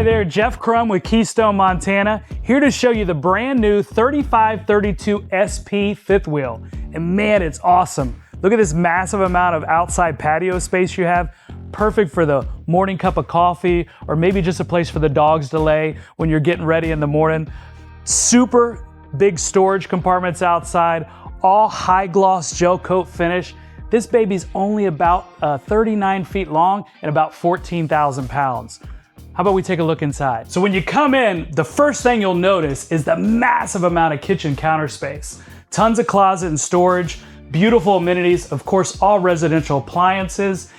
Hi there, Jeff Crum with Keystone, Montana, here to show you the brand new 3532 SP fifth wheel. And man, it's awesome. Look at this massive amount of outside patio space you have. Perfect for the morning cup of coffee, or maybe just a place for the dogs to lay when you're getting ready in the morning. Super big storage compartments outside, all high gloss gel coat finish. This baby's only about 39 feet long and about 14,000 pounds. How about we take a look inside? So when you come in, the first thing you'll notice is the massive amount of kitchen counter space. Tons of closet and storage, beautiful amenities, of course, all residential appliances,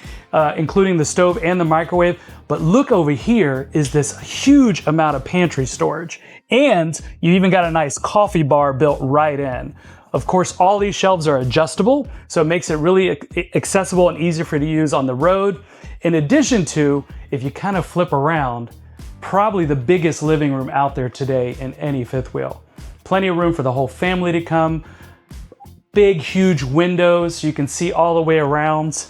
including the stove and the microwave. But look over here is this huge amount of pantry storage. And you even got a nice coffee bar built right in. Of course, all these shelves are adjustable, so it makes it really accessible and easy for you to use on the road. In addition to, if you kind of flip around, probably the biggest living room out there today in any fifth wheel. Plenty of room for the whole family to come. Big, huge windows, so you can see all the way around.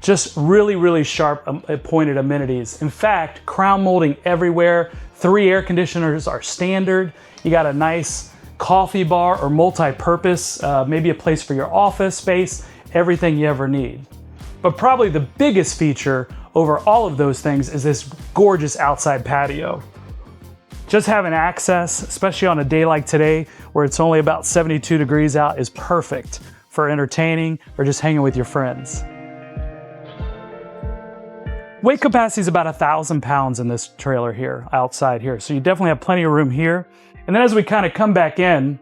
Just really, really sharp pointed amenities. In fact, crown molding everywhere. 3 air conditioners are standard. You got a nice coffee bar or multi-purpose, maybe a place for your office space, everything you ever need. But probably the biggest feature over all of those things is this gorgeous outside patio. Just having access, especially on a day like today where it's only about 72 degrees out, is perfect for entertaining or just hanging with your friends. Weight capacity is about 1,000 pounds in this trailer here, outside here. So you definitely have plenty of room here. And then as we kind of come back in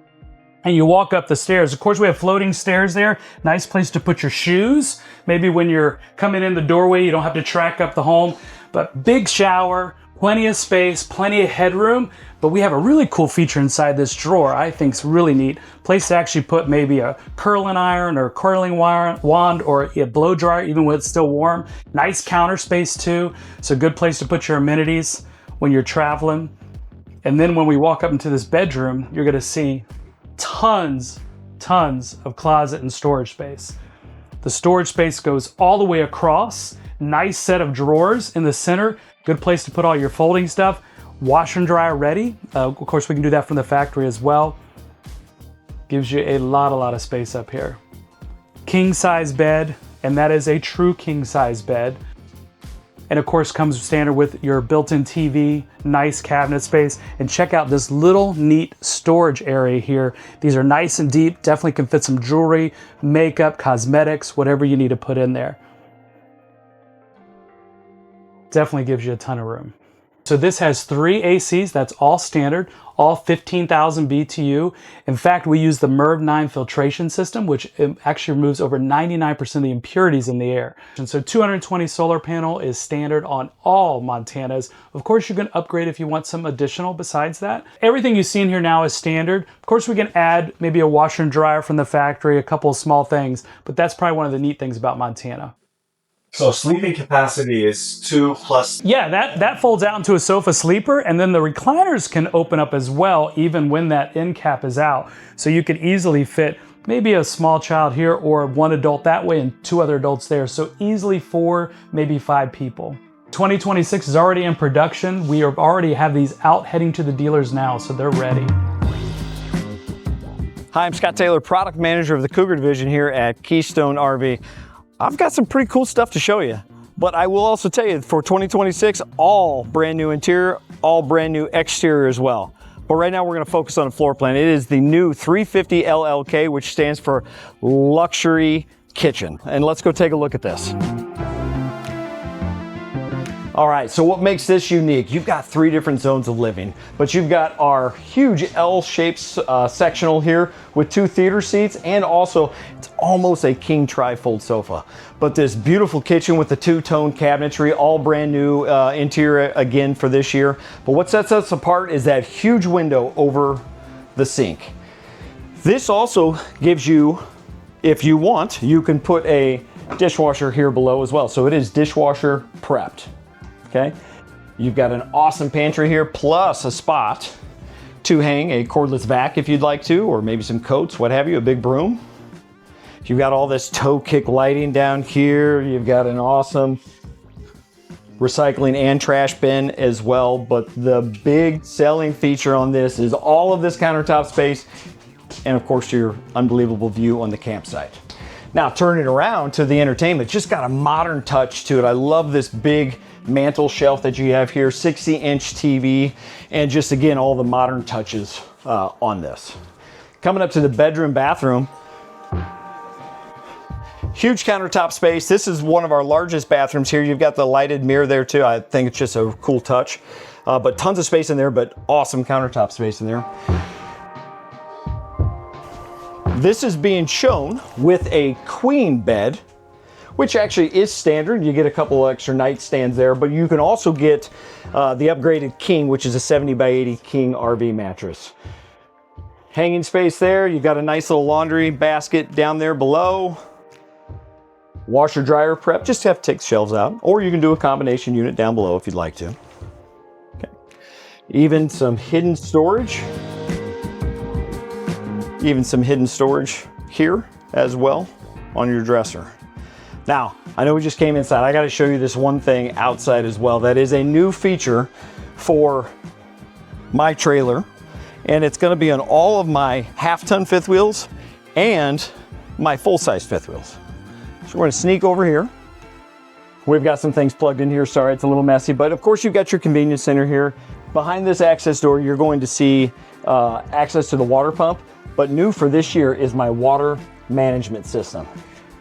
and you walk up the stairs, of course we have floating stairs there. Nice place to put your shoes. Maybe when you're coming in the doorway, you don't have to track up the home. But big shower, plenty of space, plenty of headroom. But we have a really cool feature inside this drawer I think is really neat. Place to actually put maybe a curling iron or curling wand or a blow dryer, even when it's still warm. Nice counter space too. It's a good place to put your amenities when you're traveling. And then when we walk up into this bedroom, you're gonna see tons of closet and storage space. The storage space goes all the way across. Nice set of drawers in the center. Good place to put all your folding stuff. Washer and dryer ready. Of course, we can do that from the factory as well. Gives you a lot of space up here. King size bed, and that is a true king size bed. And of course comes standard with your built-in TV, nice cabinet space. And check out this little neat storage area here. These are nice and deep, definitely can fit some jewelry, makeup, cosmetics, whatever you need to put in there. Definitely gives you a ton of room. So this has 3 ACs, that's all standard, all 15,000 BTU. In fact, we use the Merv 9 filtration system, which actually removes over 99% of the impurities in the air. And so 220 solar panel is standard on all Montanas. Of course, you can upgrade if you want some additional besides that. Everything you see in here now is standard. Of course, we can add maybe a washer and dryer from the factory, a couple of small things, but that's probably one of the neat things about Montana. So sleeping capacity is 2+. Yeah, that folds out into a sofa sleeper, and then the recliners can open up as well, even when that end cap is out. So you could easily fit maybe a small child here or one adult that way and 2 other adults there. So easily 4, maybe 5 people. 2026 is already in production. We already have these out heading to the dealers now, so they're ready. Hi, I'm Scott Taylor, product manager of the Cougar division here at Keystone RV. I've got some pretty cool stuff to show you, but I will also tell you for 2026, all brand new interior, all brand new exterior as well. But right now we're gonna focus on the floor plan. It is the new 350 LLK, which stands for Luxury Kitchen. And let's go take a look at this. All right, so what makes this unique? You've got 3 different zones of living, but you've got our huge L-shaped sectional here with 2 theater seats, and also it's almost a king tri-fold sofa. But this beautiful kitchen with the 2-tone cabinetry, all brand new interior again for this year. But what sets us apart is that huge window over the sink. This also gives you, if you want, you can put a dishwasher here below as well. So it is dishwasher prepped. Okay, you've got an awesome pantry here, plus a spot to hang a cordless vac if you'd like to, or maybe some coats, what have you, a big broom. You've got all this toe kick lighting down here. You've got an awesome recycling and trash bin as well. But the big selling feature on this is all of this countertop space and of course your unbelievable view on the campsite. Now turning around to the entertainment, just got a modern touch to it. I love this big mantle shelf that you have here, 60-inch TV, and just again, all the modern touches on this. Coming up to the bedroom bathroom, huge countertop space. This is one of our largest bathrooms here. You've got the lighted mirror there too. I think it's just a cool touch, but tons of space in there, but awesome countertop space in there. This is being shown with a queen bed, which actually is standard. You get a couple extra nightstands there, but you can also get the upgraded king, which is a 70 by 80 king RV mattress. Hanging space there. You've got a nice little laundry basket down there below. Washer dryer prep, just have to take the shelves out, or you can do a combination unit down below if you'd like to. Okay. Even some hidden storage. Even some hidden storage here as well on your dresser. Now, I know we just came inside. I got to show you this one thing outside as well. That is a new feature for my trailer, and it's going to be on all of my half-ton fifth wheels and my full-size fifth wheels. So we're going to sneak over here. We've got some things plugged in here. Sorry, it's a little messy, but of course you've got your convenience center here. Behind this access door, you're going to see access to the water pump, but new for this year is my water management system.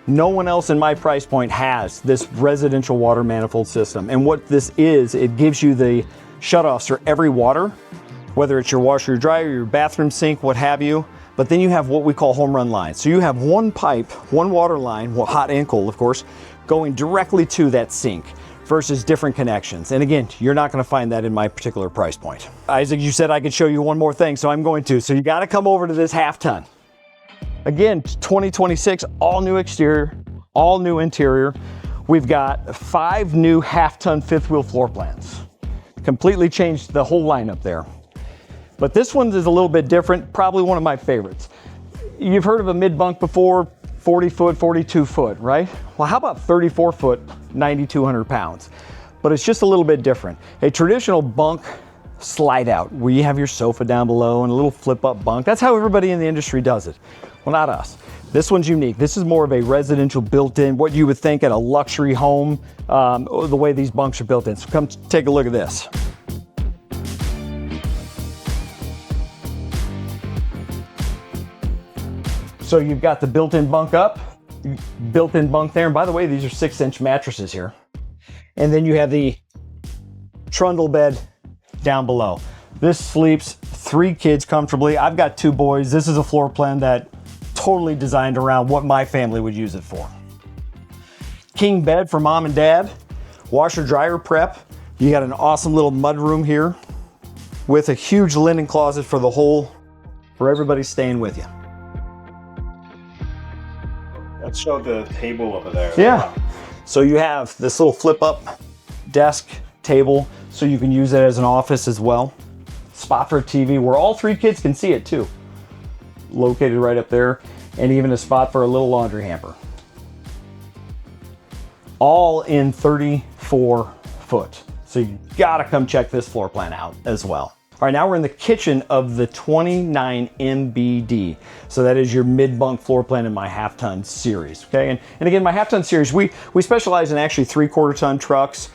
No one else in my price point has this residential water manifold system. And what this is, it gives you the shutoffs for every water, whether it's your washer, your dryer, your bathroom sink, what have you. But then you have what we call home run lines. So you have one pipe, one water line, well, hot and cold, of course, going directly to that sink versus different connections. And again, you're not gonna find that in my particular price point. Isaac, you said I could show you one more thing, so I'm going to. So you gotta come over to this half ton. Again, 2026, all new exterior, all new interior. We've got 5 new half-ton fifth wheel floor plans. Completely changed the whole lineup there. But this one is a little bit different, probably one of my favorites. You've heard of a mid-bunk before, 40 foot, 42 foot, right? Well, how about 34 foot, 9,200 pounds? But it's just a little bit different. A traditional bunk slide out, where you have your sofa down below and a little flip up bunk. That's how everybody in the industry does it. Well, not us. This one's unique. This is more of a residential built-in, what you would think at a luxury home, the way these bunks are built in. So come take a look at this. So you've got the built-in bunk up, built-in bunk there. And by the way, these are 6-inch mattresses here. And then you have the trundle bed down below. This sleeps 3 kids comfortably. I've got 2 boys. This is a floor plan that totally designed around what my family would use it for. King bed for mom and dad, washer dryer prep. You got an awesome little mud room here with a huge linen closet for everybody staying with you. Let's show the table over there. Yeah. So you have this little flip up desk table, so you can use it as an office as well. Spot for a TV where all 3 kids can see it too. Located right up there, and even a spot for a little laundry hamper. All in 34 foot. So you gotta come check this floor plan out as well. All right, now we're in the kitchen of the 29 MBD. So that is your mid-bunk floor plan in my half-ton series, okay? And again, my half-ton series, we specialize in actually 3/4 ton trucks,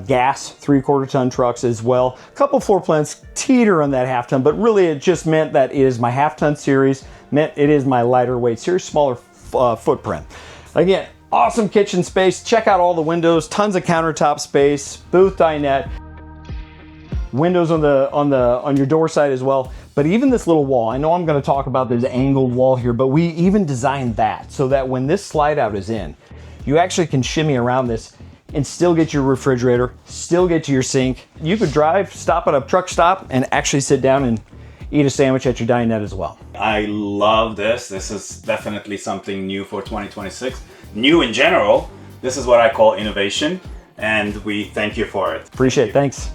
gas 3/4 ton trucks as well. A couple floor plans teeter on that half-ton, but really it just meant that it is my half-ton series, meant it is my lighter weight series, smaller footprint. Again, awesome kitchen space. Check out all the windows, tons of countertop space, booth dinette. Windows on your door side as well. But even this little wall, I know I'm going to talk about this angled wall here, but we even designed that so that when this slide out is in, you actually can shimmy around this and still get your refrigerator, still get to your sink. You could drive, stop at a truck stop, and actually sit down and eat a sandwich at your dinette as well. I love this. This is definitely something new for 2026. New in general. This is what I call innovation, and we thank you for it. Appreciate it. Thanks.